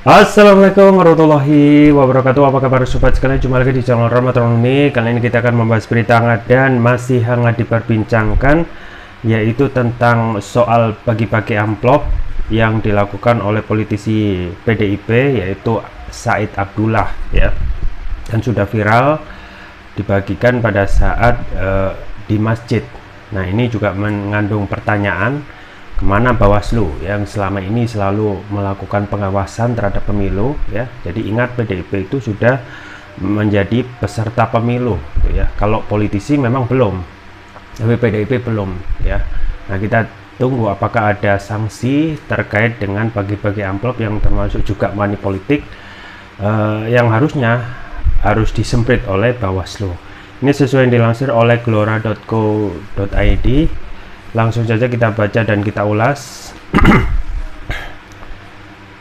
Assalamualaikum warahmatullahi wabarakatuh. Apa kabar sobat sekalian? Jumpa lagi di channel Ramadan ini. Kali ini kita akan membahas berita hangat dan masih hangat diperbincangkan, yaitu tentang soal bagi-bagi amplop yang dilakukan oleh politisi PDIP, yaitu Said Abdullah ya, dan sudah viral dibagikan pada saat di masjid. Nah, ini juga mengandung pertanyaan, kemana Bawaslu yang selama ini selalu melakukan pengawasan terhadap pemilu ya. Jadi ingat, PDIP itu sudah menjadi peserta pemilu ya. Kalau politisi memang belum, tapi PDIP belum ya. Nah, kita tunggu apakah ada sanksi terkait dengan bagi-bagi amplop yang termasuk juga money politik yang harus disemprit oleh Bawaslu. Ini sesuai yang dilansir oleh glora.co.id. Langsung saja kita baca dan kita ulas.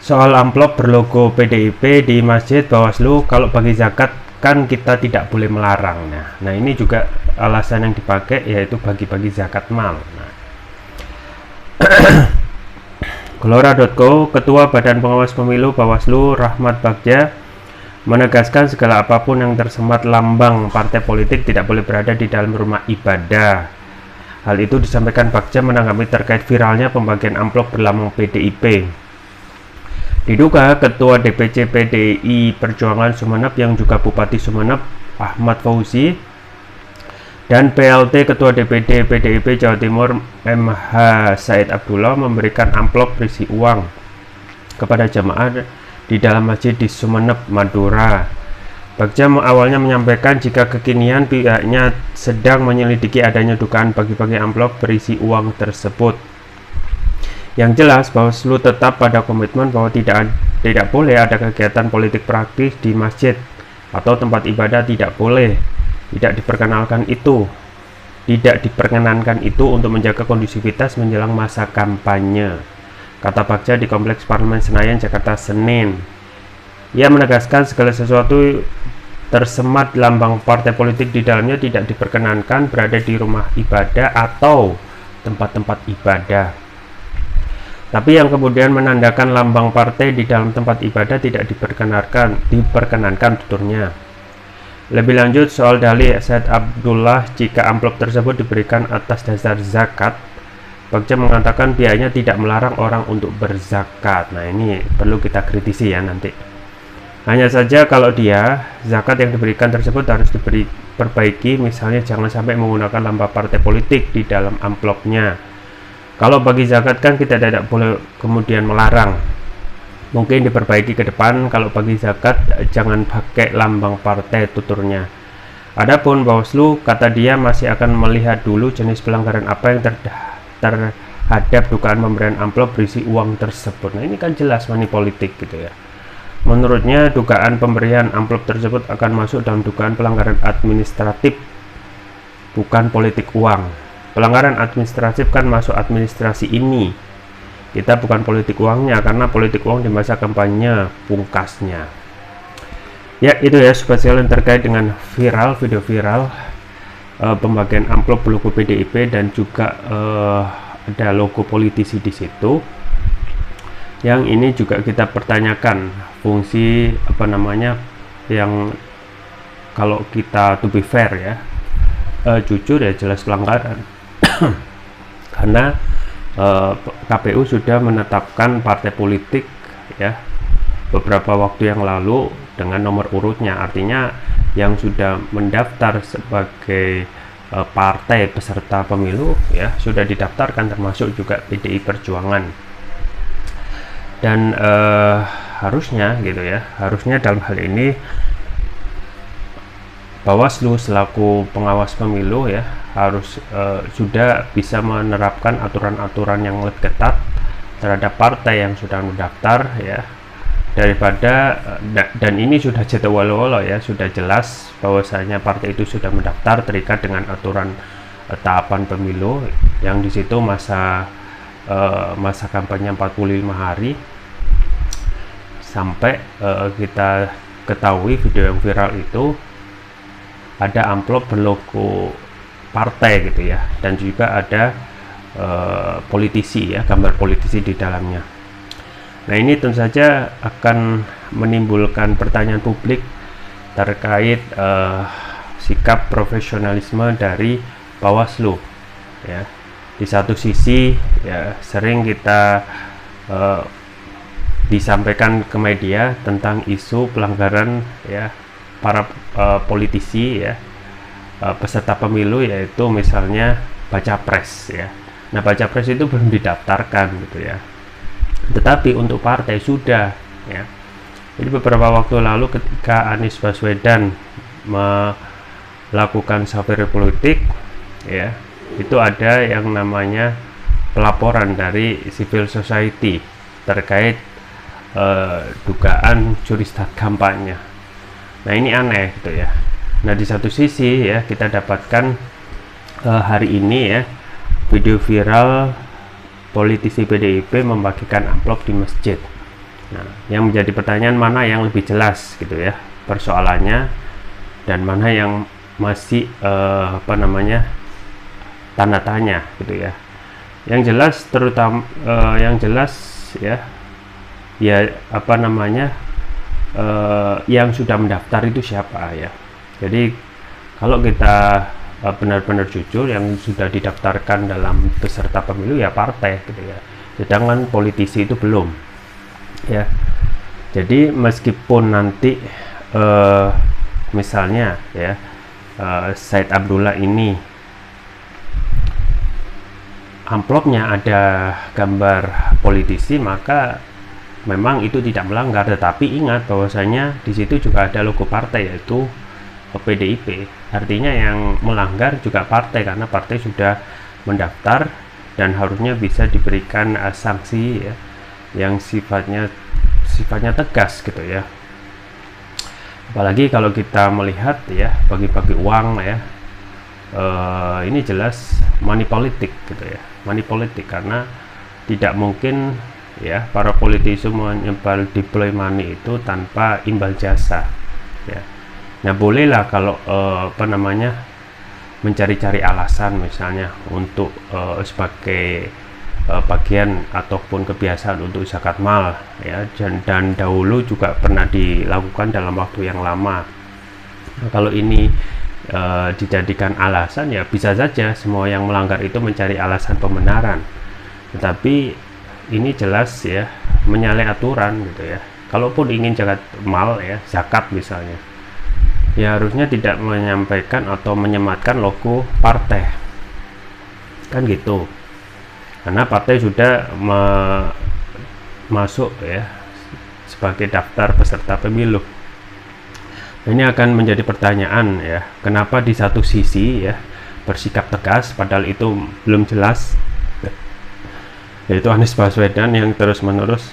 Soal amplop berlogo PDIP di masjid Bawaslu, kalau bagi zakat kan kita tidak boleh melarang. Nah, ini juga alasan yang dipakai, yaitu bagi-bagi zakat mal. Nah, glora.co, Ketua Badan Pengawas Pemilu Bawaslu Rahmat Bagja menegaskan segala apapun yang tersemat lambang partai politik tidak boleh berada di dalam rumah ibadah. Hal itu disampaikan Bagja menanggapi terkait viralnya pembagian amplop berlambang PDIP. Diduga Ketua DPC PDI Perjuangan Sumeneb yang juga Bupati Sumeneb Ahmad Fauzi dan PLT Ketua DPD PDIP Jawa Timur MH Said Abdullah memberikan amplop berisi uang kepada jamaah di dalam masjid di Sumeneb, Madura. Bagja awalnya menyampaikan jika kekinian pihaknya sedang menyelidiki adanya dugaan bagi-bagi amplop berisi uang tersebut. Yang jelas, Bawaslu tetap pada komitmen bahwa tidak boleh ada kegiatan politik praktis di masjid atau tempat ibadah. Tidak diperkenankan itu untuk menjaga kondusivitas menjelang masa kampanye, kata Bagja di Kompleks Parlemen Senayan, Jakarta, Senin. Ia menegaskan segala sesuatu tersemat lambang partai politik di dalamnya tidak diperkenankan berada di rumah ibadah atau tempat-tempat ibadah. Tapi yang kemudian menandakan lambang partai di dalam tempat ibadah tidak diperkenankan tuturnya. Lebih lanjut soal dalih Said Abdullah jika amplop tersebut diberikan atas dasar zakat, Bagja mengatakan pihaknya tidak melarang orang untuk berzakat. Nah, ini perlu kita kritisi ya nanti. Hanya saja kalau zakat yang diberikan tersebut harus diperbaiki, misalnya jangan sampai menggunakan lambang partai politik di dalam amplopnya. Kalau bagi zakat kan kita tidak boleh kemudian melarang. Mungkin diperbaiki ke depan, kalau bagi zakat jangan pakai lambang partai, tuturnya. Adapun Bawaslu, kata dia, masih akan melihat dulu jenis pelanggaran apa yang terhadap dugaan pemberian amplop berisi uang tersebut. Nah, ini kan jelas money politik gitu ya. Menurutnya, dugaan pemberian amplop tersebut akan masuk dalam dugaan pelanggaran administratif, bukan politik uang. Pelanggaran administratif kan masuk administrasi ini. Kita bukan politik uangnya, karena politik uang di masa kampanye pungkasnya. Ya, itu ya sobat sekalian terkait dengan video viral pembagian amplop berlogo PDIP dan juga ada logo politisi di situ. Yang ini juga kita pertanyakan fungsi yang kalau kita to be fair ya, jujur ya, jelas pelanggaran. Karena KPU sudah menetapkan partai politik ya beberapa waktu yang lalu dengan nomor urutnya, artinya yang sudah mendaftar sebagai partai peserta pemilu ya sudah didaftarkan, termasuk juga PDI Perjuangan. Dan harusnya dalam hal ini Bawaslu selaku pengawas pemilu ya harus sudah bisa menerapkan aturan-aturan yang lebih ketat terhadap partai yang sudah mendaftar ya, daripada dan ini sudah jadwal ya, sudah jelas bahwasanya partai itu sudah mendaftar terikat dengan aturan tahapan pemilu yang di situ masa kampanye 45 hari. Sampai kita ketahui video yang viral itu ada amplop berlogo partai gitu ya, dan juga ada politisi ya, gambar politisi di dalamnya. Nah, ini tentu saja akan menimbulkan pertanyaan publik terkait sikap profesionalisme dari Bawaslu, ya. Di satu sisi ya sering kita disampaikan ke media tentang isu pelanggaran ya para politisi ya, peserta pemilu, yaitu misalnya baca pres ya. Nah, baca pres itu belum didaftarkan gitu ya, tetapi untuk partai sudah ya. Jadi beberapa waktu lalu ketika Anies Baswedan melakukan safari politik ya, itu ada yang namanya pelaporan dari civil society terkait dugaan curi start kampanye. Nah, ini aneh gitu ya. Nah, di satu sisi ya kita dapatkan hari ini ya video viral politisi PDIP membagikan amplop di masjid. Nah, yang menjadi pertanyaan mana yang lebih jelas gitu ya persoalannya, dan mana yang masih tanda tanya gitu ya. Yang jelas terutama yang jelas ya yang sudah mendaftar itu siapa ya. Jadi kalau kita benar-benar jujur, yang sudah didaftarkan dalam peserta pemilu ya partai gitu ya, sedangkan politisi itu belum ya. Jadi meskipun nanti misalnya ya Said Abdullah ini amplopnya ada gambar politisi, maka memang itu tidak melanggar. Tetapi ingat bahwasanya di situ juga ada logo partai, yaitu PDIP. Artinya yang melanggar juga partai, karena partai sudah mendaftar dan harusnya bisa diberikan sanksi ya, yang sifatnya tegas gitu ya. Apalagi kalau kita melihat ya bagi-bagi uang ya, ini jelas money politik gitu ya, money politik, karena tidak mungkin ya para politisi menyebar deploy money itu tanpa imbal jasa ya. Nah, bolehlah kalau mencari-cari alasan misalnya untuk sebagai bagian ataupun kebiasaan untuk zakat mal ya, dan dahulu juga pernah dilakukan dalam waktu yang lama. Nah, kalau ini dijadikan alasan ya bisa saja semua yang melanggar itu mencari alasan pembenaran, tetapi ini jelas ya menyalahi aturan gitu ya. Kalaupun ingin zakat mal ya, zakat misalnya, ya harusnya tidak menyampaikan atau menyematkan logo partai kan gitu, karena partai sudah masuk ya sebagai daftar peserta pemilu. Ini akan menjadi pertanyaan ya, kenapa di satu sisi ya bersikap tegas padahal itu belum jelas, yaitu Anies Baswedan yang terus-menerus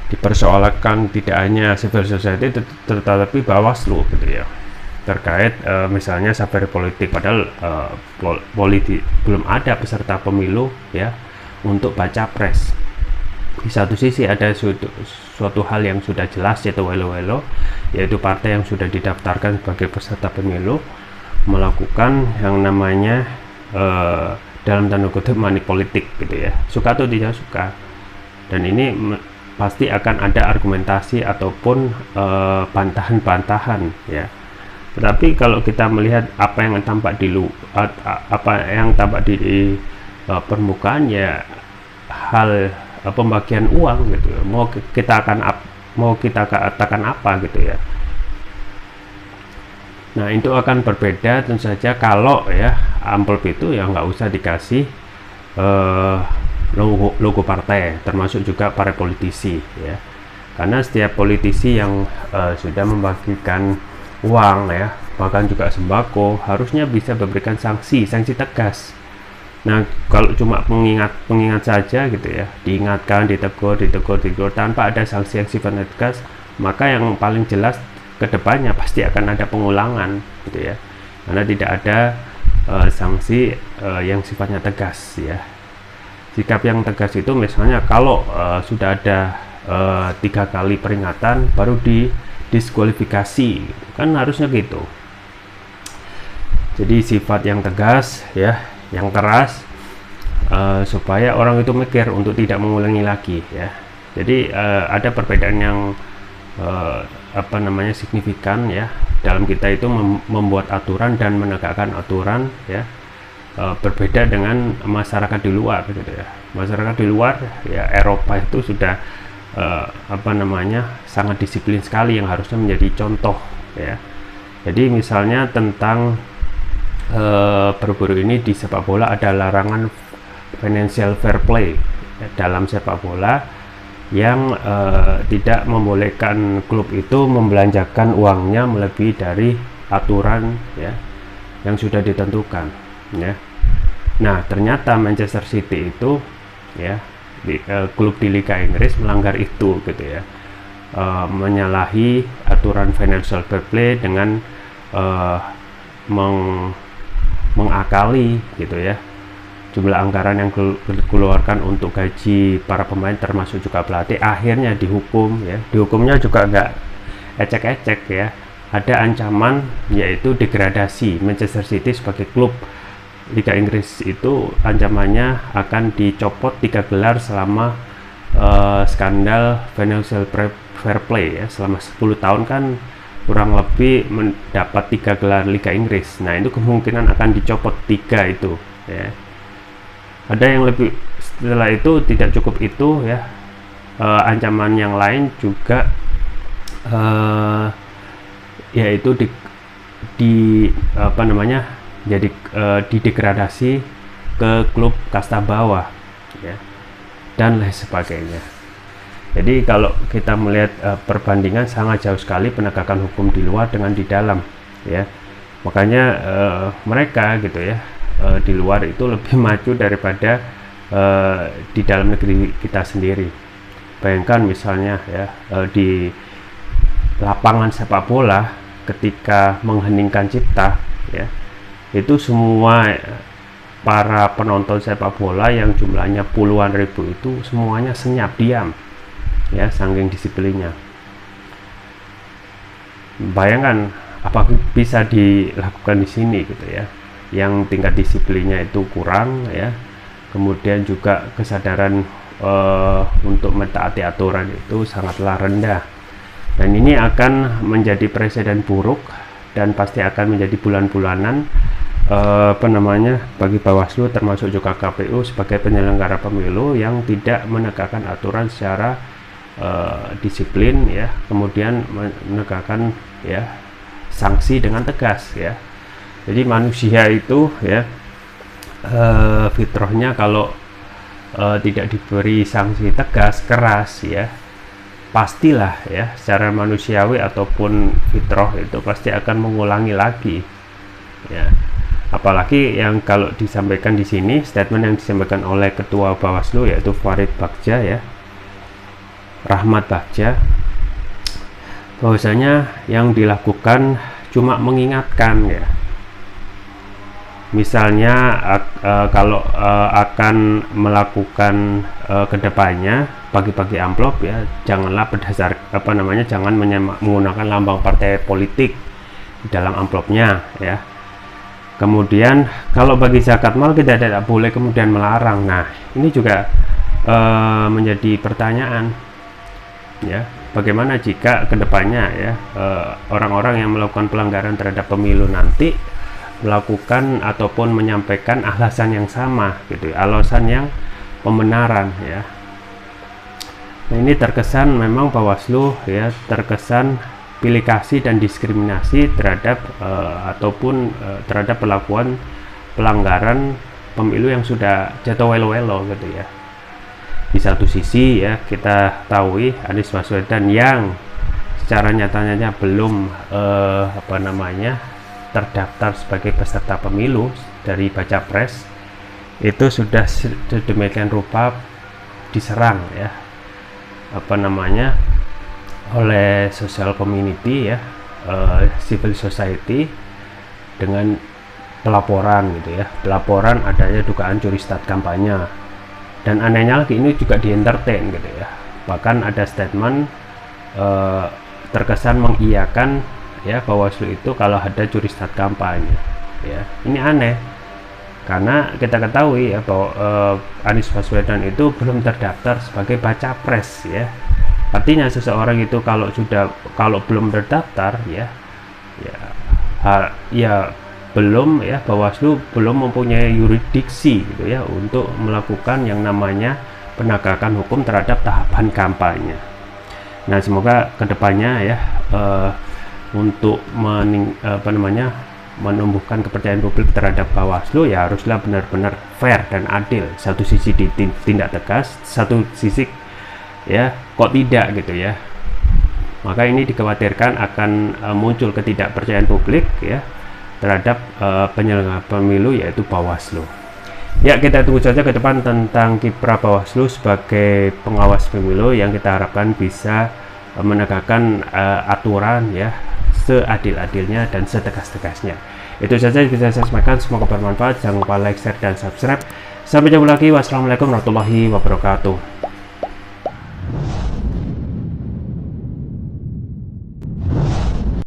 dipersoalkan tidak hanya civil society tetapi Bawaslu gitu ya, terkait misalnya safari politik, padahal belum ada peserta pemilu ya untuk baca pres. Di satu sisi ada suatu hal yang sudah jelas, yaitu welo-welo, yaitu partai yang sudah didaftarkan sebagai peserta pemilu melakukan yang namanya dalam tanda kutip money politik gitu ya, suka atau tidak suka. Dan ini pasti akan ada argumentasi ataupun bantahan-bantahan ya. Tetapi kalau kita melihat apa yang tampak di permukaan ya hal pembagian uang gitu, mau kita katakan apa gitu ya. Nah, itu akan berbeda tentu saja kalau ya amplop itu ya nggak usah dikasih logo partai, termasuk juga para politisi ya, karena setiap politisi yang sudah membagikan uang ya, bahkan juga sembako, harusnya bisa memberikan sanksi tegas. Nah, kalau cuma pengingat saja gitu ya, diingatkan, ditegur tanpa ada sanksi yang sifatnya tegas, maka yang paling jelas kedepannya pasti akan ada pengulangan gitu ya, karena tidak ada sanksi yang sifatnya tegas ya. Sikap yang tegas itu misalnya kalau sudah ada 3 kali peringatan baru didiskualifikasi gitu, kan harusnya gitu. Jadi sifat yang tegas ya, yang keras, supaya orang itu mikir untuk tidak mengulangi lagi ya. Jadi ada perbedaan yang signifikan ya dalam kita itu membuat aturan dan menegakkan aturan ya, berbeda dengan masyarakat di luar gitu ya. Masyarakat di luar ya Eropa itu sudah sangat disiplin sekali, yang harusnya menjadi contoh ya. Jadi misalnya tentang baru-baru ini di sepak bola ada larangan financial fair play ya, dalam sepak bola yang tidak membolehkan klub itu membelanjakan uangnya melebihi dari aturan ya yang sudah ditentukan ya. Nah, ternyata Manchester City itu ya klub di Liga Inggris melanggar itu gitu ya, menyalahi aturan financial fair play dengan mengakali gitu ya jumlah anggaran yang dikeluarkan untuk gaji para pemain termasuk juga pelatih, akhirnya dihukum ya. Dihukumnya juga nggak ecek-ecek ya, ada ancaman yaitu degradasi. Manchester City sebagai klub Liga Inggris itu ancamannya akan dicopot 3 gelar selama skandal financial fair play ya, selama 10 tahun kan kurang lebih mendapat 3 gelar Liga Inggris. Nah, itu kemungkinan akan dicopot 3 itu ya. Ada yang lebih, setelah itu tidak cukup itu ya, ancaman yang lain juga yaitu jadi didegradasi ke klub kasta bawah ya, dan lain sebagainya. Jadi kalau kita melihat perbandingan sangat jauh sekali penegakan hukum di luar dengan di dalam ya. Makanya mereka gitu ya di luar itu lebih maju daripada di dalam negeri kita sendiri. Bayangkan misalnya ya di lapangan sepak bola ketika mengheningkan cipta ya, itu semua para penonton sepak bola yang jumlahnya puluhan ribu itu semuanya senyap diam ya, saking disiplinnya. Bayangkan apa bisa dilakukan di sini gitu ya, yang tingkat disiplinnya itu kurang ya, kemudian juga kesadaran untuk mentaati aturan itu sangatlah rendah, dan ini akan menjadi presiden buruk dan pasti akan menjadi bulan-bulanan bagi Bawaslu termasuk juga KPU sebagai penyelenggara pemilu yang tidak menegakkan aturan secara disiplin ya, kemudian menegakkan ya sanksi dengan tegas ya. Jadi manusia itu ya fitrahnya kalau tidak diberi sanksi tegas keras ya, pastilah ya secara manusiawi ataupun fitrah itu pasti akan mengulangi lagi ya. Apalagi yang kalau disampaikan di sini, statement yang disampaikan oleh Ketua Bawaslu yaitu Farid Bagja ya, Rahmat Bagja, bahwasanya yang dilakukan cuma mengingatkan ya. Misalnya kalau akan melakukan kedepannya bagi-bagi amplop ya, janganlah berdasar jangan menggunakan lambang partai politik di dalam amplopnya ya. Kemudian kalau bagi zakat mal tidak boleh kemudian melarang. Nah, ini juga menjadi pertanyaan ya, bagaimana jika kedepannya ya orang-orang yang melakukan pelanggaran terhadap pemilu nanti melakukan ataupun menyampaikan alasan yang sama gitu, alasan yang pembenaran ya. Nah, ini terkesan memang Bawaslu ya terkesan pilih kasih dan diskriminasi terhadap terhadap pelakuan pelanggaran pemilu yang sudah jatuh welo-welo gitu ya. Di satu sisi ya kita tahu Anies Baswedan yang secara nyatanya belum terdaftar sebagai peserta pemilu dari baca pres itu sudah sedemikian rupa diserang ya oleh social community ya, civil society dengan pelaporan gitu ya, pelaporan adanya dugaan curi start kampanye. Dan anehnya lagi ini juga di-entertain gitu ya, bahkan ada statement terkesan mengiyakan ya Bawaslu itu kalau ada curi start kampanye ya. Ini aneh Karena kita ketahui ya bahwa Anies Baswedan itu belum terdaftar sebagai baca pres ya. Artinya seseorang itu kalau belum terdaftar ya belum ya, Bawaslu belum mempunyai yurisdiksi gitu ya untuk melakukan yang namanya penegakan hukum terhadap tahapan kampanye. Nah, semoga kedepannya ya untuk menumbuhkan kepercayaan publik terhadap Bawaslu ya haruslah benar-benar fair dan adil. Satu sisi ditindak tegas, satu sisi ya kok tidak gitu ya. Maka ini dikhawatirkan akan muncul ketidakpercayaan publik ya terhadap penyelenggara pemilu, yaitu Bawaslu. Ya, kita tunggu saja ke depan tentang kiprah Bawaslu sebagai pengawas pemilu yang kita harapkan bisa menegakkan aturan ya seadil-adilnya dan setegas-tegasnya. Itu saja yang bisa saya sampaikan, semoga bermanfaat. Jangan lupa like, share, dan subscribe. Sampai jumpa lagi. Wassalamualaikum warahmatullahi wabarakatuh.